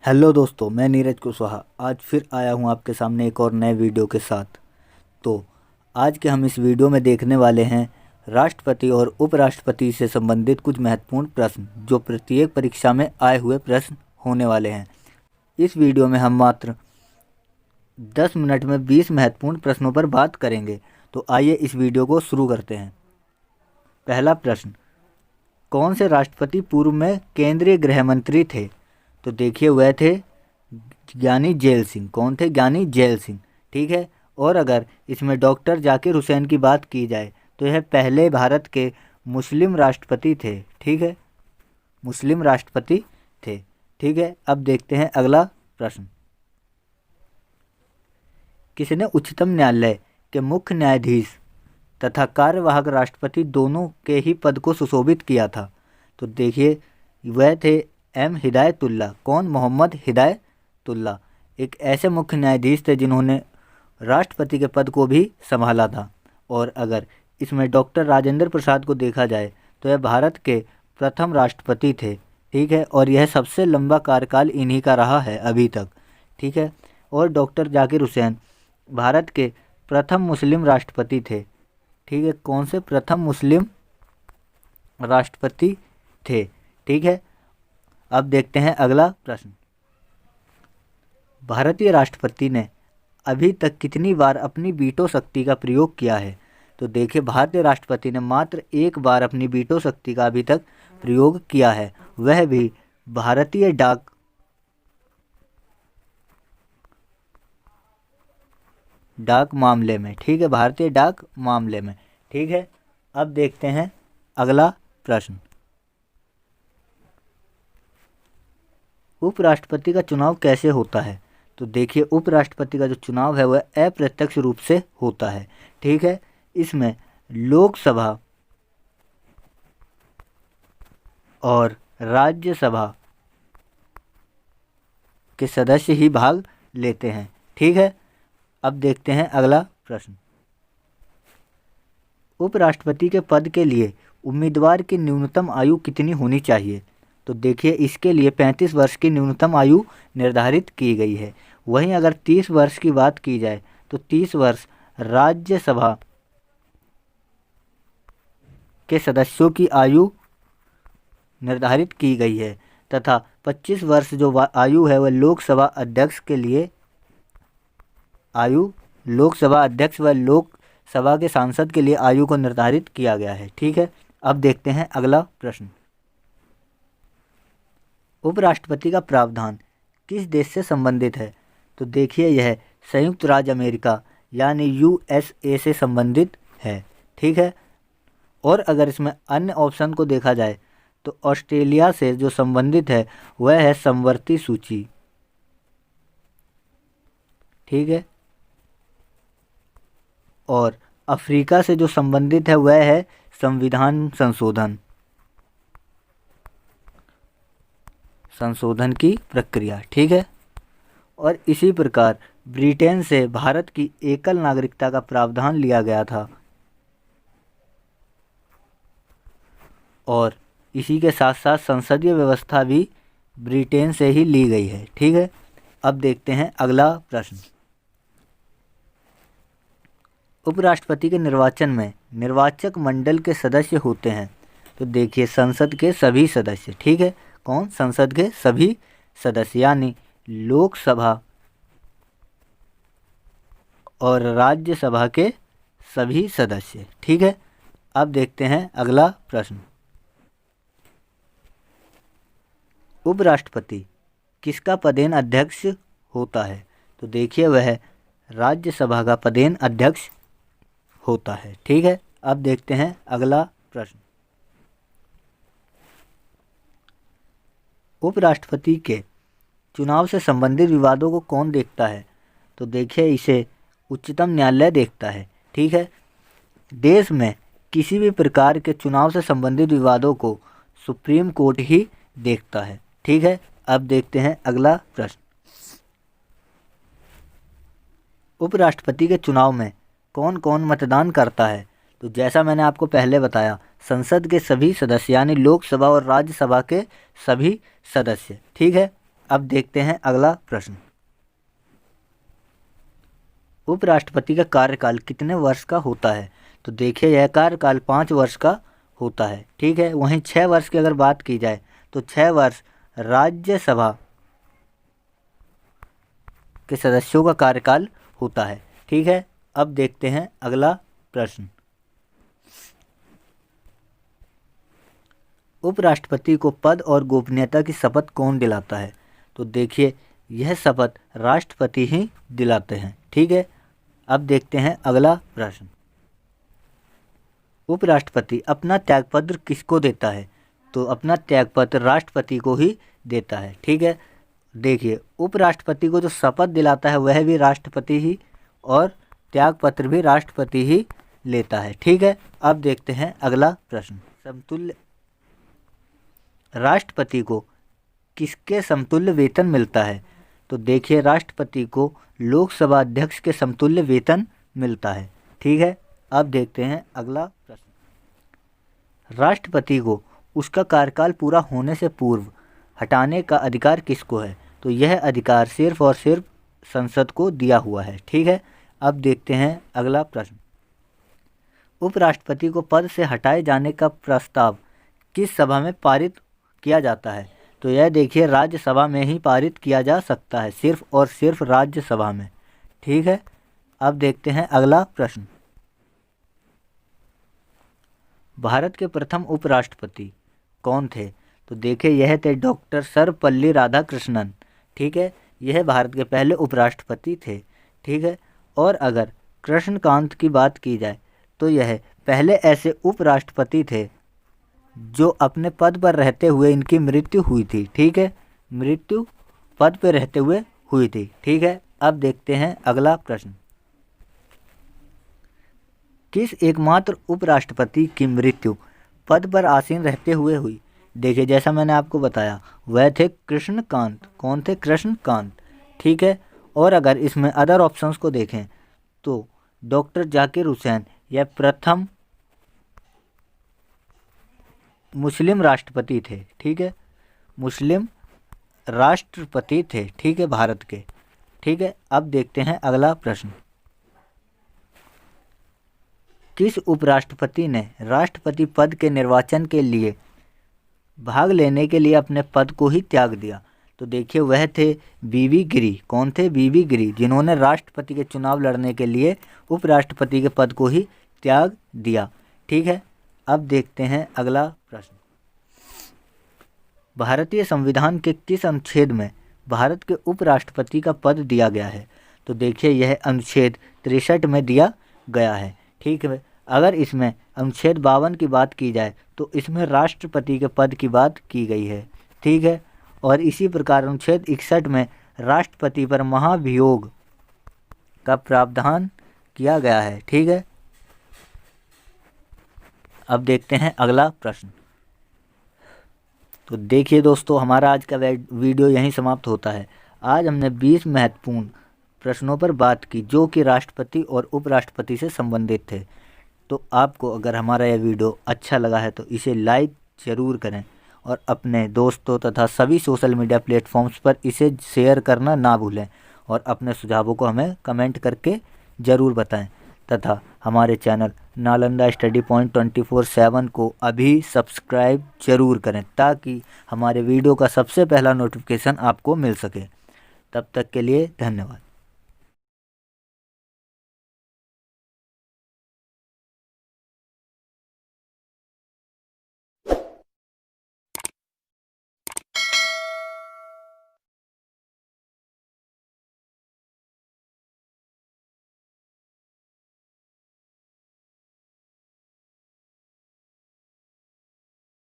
Hello दोस्तों, मैं नीरज कुशवाहा आज फिर आया हूँ आपके सामने एक और नए वीडियो के साथ। तो आज के हम इस वीडियो में देखने वाले हैं राष्ट्रपति और उपराष्ट्रपति से संबंधित कुछ महत्वपूर्ण प्रश्न जो प्रत्येक परीक्षा में आए हुए प्रश्न होने वाले हैं। इस वीडियो में हम मात्र 10 मिनट में 20 महत्वपूर्ण प्रश्नों पर बात करेंगे। तो आइए इस वीडियो को शुरू करते हैं। पहला प्रश्न, कौन से राष्ट्रपति पूर्व में केंद्रीय गृह मंत्री थे? तो देखिए, वह थे ज्ञानी जेल सिंह। कौन थे? ज्ञानी जेल सिंह। ठीक है। और अगर इसमें डॉक्टर जाकिर हुसैन की बात की जाए तो यह पहले भारत के मुस्लिम राष्ट्रपति थे। ठीक है, मुस्लिम राष्ट्रपति थे। ठीक है, अब देखते हैं अगला प्रश्न। किसने उच्चतम न्यायालय के मुख्य न्यायाधीश तथा कार्यवाहक राष्ट्रपति दोनों के ही पद को सुशोभित किया था? तो देखिए, वह थे एम हिदायतुल्लाह। कौन? मोहम्मद हिदायतुल्लाह। एक ऐसे मुख्य न्यायाधीश थे जिन्होंने राष्ट्रपति के पद को भी संभाला था। और अगर इसमें डॉक्टर राजेंद्र प्रसाद को देखा जाए तो यह भारत के प्रथम राष्ट्रपति थे। ठीक है, और यह सबसे लंबा कार्यकाल इन्हीं का रहा है अभी तक। ठीक है, और डॉक्टर जाकिर हुसैन भारत के प्रथम मुस्लिम राष्ट्रपति थे। ठीक है, कौन से? प्रथम मुस्लिम राष्ट्रपति थे। ठीक है, अब देखते हैं अगला प्रश्न। भारतीय राष्ट्रपति ने अभी तक कितनी बार अपनी वीटो शक्ति का प्रयोग किया है? तो देखिए, भारतीय राष्ट्रपति ने मात्र एक बार अपनी वीटो शक्ति का अभी तक प्रयोग किया है, वह भी भारतीय डाक मामले में। ठीक है, भारतीय डाक मामले में। ठीक है, अब देखते हैं अगला प्रश्न। उपराष्ट्रपति का चुनाव कैसे होता है? तो देखिए, उपराष्ट्रपति का जो चुनाव है वह अप्रत्यक्ष रूप से होता है। ठीक है, इसमें लोकसभा और राज्यसभा के सदस्य ही भाग लेते हैं। ठीक है, अब देखते हैं अगला प्रश्न। उपराष्ट्रपति के पद के लिए उम्मीदवार की न्यूनतम आयु कितनी होनी चाहिए? तो देखिए, इसके लिए 35 वर्ष की न्यूनतम आयु निर्धारित की गई है। वहीं अगर 30 वर्ष की बात की जाए तो 30 वर्ष राज्यसभा के सदस्यों की आयु निर्धारित की गई है तथा 25 वर्ष जो आयु है वह लोकसभा अध्यक्ष के लिए आयु, लोकसभा अध्यक्ष व लोकसभा के सांसद के लिए आयु को निर्धारित किया गया है। ठीक है, अब देखते हैं अगला प्रश्न। उपराष्ट्रपति का प्रावधान किस देश से संबंधित है? तो देखिए, यह संयुक्त राज्य अमेरिका यानी यूएसए से संबंधित है। ठीक है, और अगर इसमें अन्य ऑप्शन को देखा जाए तो ऑस्ट्रेलिया से जो संबंधित है वह है समवर्ती सूची। ठीक है, और अफ्रीका से जो संबंधित है वह है संविधान संशोधन की प्रक्रिया। ठीक है, और इसी प्रकार ब्रिटेन से भारत की एकल नागरिकता का प्रावधान लिया गया था और इसी के साथ साथ संसदीय व्यवस्था भी ब्रिटेन से ही ली गई है। ठीक है, अब देखते हैं अगला प्रश्न। उपराष्ट्रपति के निर्वाचन में निर्वाचक मंडल के सदस्य होते हैं। तो देखिए, संसद के सभी सदस्य। ठीक है, कौन? संसद के सभी सदस्य यानी लोकसभा और राज्यसभा के सभी सदस्य। ठीक है, अब देखते हैं अगला प्रश्न। उपराष्ट्रपति किसका पदेन अध्यक्ष होता है? तो देखिए, वह राज्यसभा का पदेन अध्यक्ष होता है। ठीक है, अब देखते हैं अगला प्रश्न। उपराष्ट्रपति के चुनाव से संबंधित विवादों को कौन देखता है? तो देखिए, इसे उच्चतम न्यायालय देखता है। ठीक है, देश में किसी भी प्रकार के चुनाव से संबंधित विवादों को सुप्रीम कोर्ट ही देखता है। ठीक है, अब देखते हैं अगला प्रश्न। उपराष्ट्रपति के चुनाव में कौन कौन मतदान करता है? तो जैसा मैंने आपको पहले बताया, संसद के सभी सदस्य यानी लोकसभा और राज्यसभा के सभी सदस्य। ठीक है, अब देखते हैं अगला प्रश्न। उपराष्ट्रपति का कार्यकाल कितने वर्ष का होता है? तो देखिए यह कार्यकाल 5 वर्ष का होता है, ठीक है। वहीं 6 वर्ष की अगर बात की जाए तो 6 वर्ष राज्यसभा के सदस्यों का कार्यकाल होता है, ठीक है। अब देखते हैं अगला प्रश्न। उपराष्ट्रपति को पद और गोपनीयता की शपथ कौन दिलाता है? तो देखिए यह शपथ राष्ट्रपति ही दिलाते हैं, ठीक है। अब देखते हैं अगला प्रश्न। उपराष्ट्रपति अपना त्यागपत्र किसको देता है? तो अपना त्यागपत्र राष्ट्रपति को ही देता है, ठीक है। देखिए उपराष्ट्रपति को जो शपथ दिलाता है वह भी राष्ट्रपति ही, और त्यागपत्र भी राष्ट्रपति ही लेता है, ठीक है। अब देखते हैं अगला प्रश्न। समतुल्य राष्ट्रपति को किसके समतुल्य वेतन मिलता है? तो देखिए राष्ट्रपति को लोकसभा अध्यक्ष के समतुल्य वेतन मिलता है, ठीक है। अब देखते हैं अगला प्रश्न। राष्ट्रपति को उसका कार्यकाल पूरा होने से पूर्व हटाने का अधिकार किसको है? तो यह अधिकार सिर्फ और सिर्फ संसद को दिया हुआ है, ठीक है। अब देखते हैं अगला प्रश्न। उपराष्ट्रपति को पद से हटाए जाने का प्रस्ताव किस सभा में पारित किया जाता है? तो यह देखिए राज्यसभा में ही पारित किया जा सकता है, सिर्फ और सिर्फ राज्यसभा में, ठीक है। अब देखते हैं अगला प्रश्न। भारत के प्रथम उपराष्ट्रपति कौन थे? तो देखिए यह थे डॉक्टर सर्वपल्ली राधाकृष्णन, ठीक है। यह भारत के पहले उपराष्ट्रपति थे, ठीक है। और अगर कृष्णकांत की बात की जाए तो यह पहले ऐसे उपराष्ट्रपति थे जो अपने पद पर रहते हुए इनकी मृत्यु हुई थी, ठीक है। मृत्यु पद पर रहते हुए हुई थी, ठीक है। अब देखते हैं अगला प्रश्न। किस एकमात्र उपराष्ट्रपति की मृत्यु पद पर आसीन रहते हुए हुई? देखिए जैसा मैंने आपको बताया वह थे कृष्णकांत। कौन थे? कृष्णकांत, ठीक है। और अगर इसमें अदर ऑप्शंस को देखें तो डॉक्टर जाकिर हुसैन यह प्रथम मुस्लिम राष्ट्रपति थे, ठीक है। मुस्लिम राष्ट्रपति थे, ठीक है, भारत के, ठीक है। अब देखते हैं अगला प्रश्न। किस उपराष्ट्रपति ने राष्ट्रपति पद के निर्वाचन के लिए भाग लेने के लिए अपने पद को ही त्याग दिया? तो देखिए वह थे वी गिरी। कौन थे? वी गिरी, जिन्होंने राष्ट्रपति के चुनाव लड़ने के लिए उपराष्ट्रपति के पद को ही त्याग दिया, ठीक है। अब देखते हैं अगला प्रश्न। भारतीय संविधान के किस अनुच्छेद में भारत के उपराष्ट्रपति का पद दिया गया है? तो देखिए यह अनुच्छेद 63 में दिया गया है, ठीक है। अगर इसमें अनुच्छेद 52 की बात की जाए तो इसमें राष्ट्रपति के पद की बात की गई है, ठीक है। और इसी प्रकार अनुच्छेद 61 में राष्ट्रपति पर महाभियोग का प्रावधान किया गया है, ठीक है। अब देखते हैं अगला प्रश्न। तो देखिए दोस्तों हमारा आज का वीडियो यहीं समाप्त होता है। आज हमने 20 महत्वपूर्ण प्रश्नों पर बात की जो कि राष्ट्रपति और उपराष्ट्रपति से संबंधित थे। तो आपको अगर हमारा यह वीडियो अच्छा लगा है तो इसे लाइक ज़रूर करें और अपने दोस्तों तथा सभी सोशल मीडिया प्लेटफॉर्म्स पर इसे शेयर करना ना भूलें और अपने सुझावों को हमें कमेंट करके ज़रूर बताएं तथा हमारे चैनल नालंदा स्टडी पॉइंट 24/7 को अभी सब्सक्राइब ज़रूर करें ताकि हमारे वीडियो का सबसे पहला नोटिफिकेशन आपको मिल सके। तब तक के लिए धन्यवाद।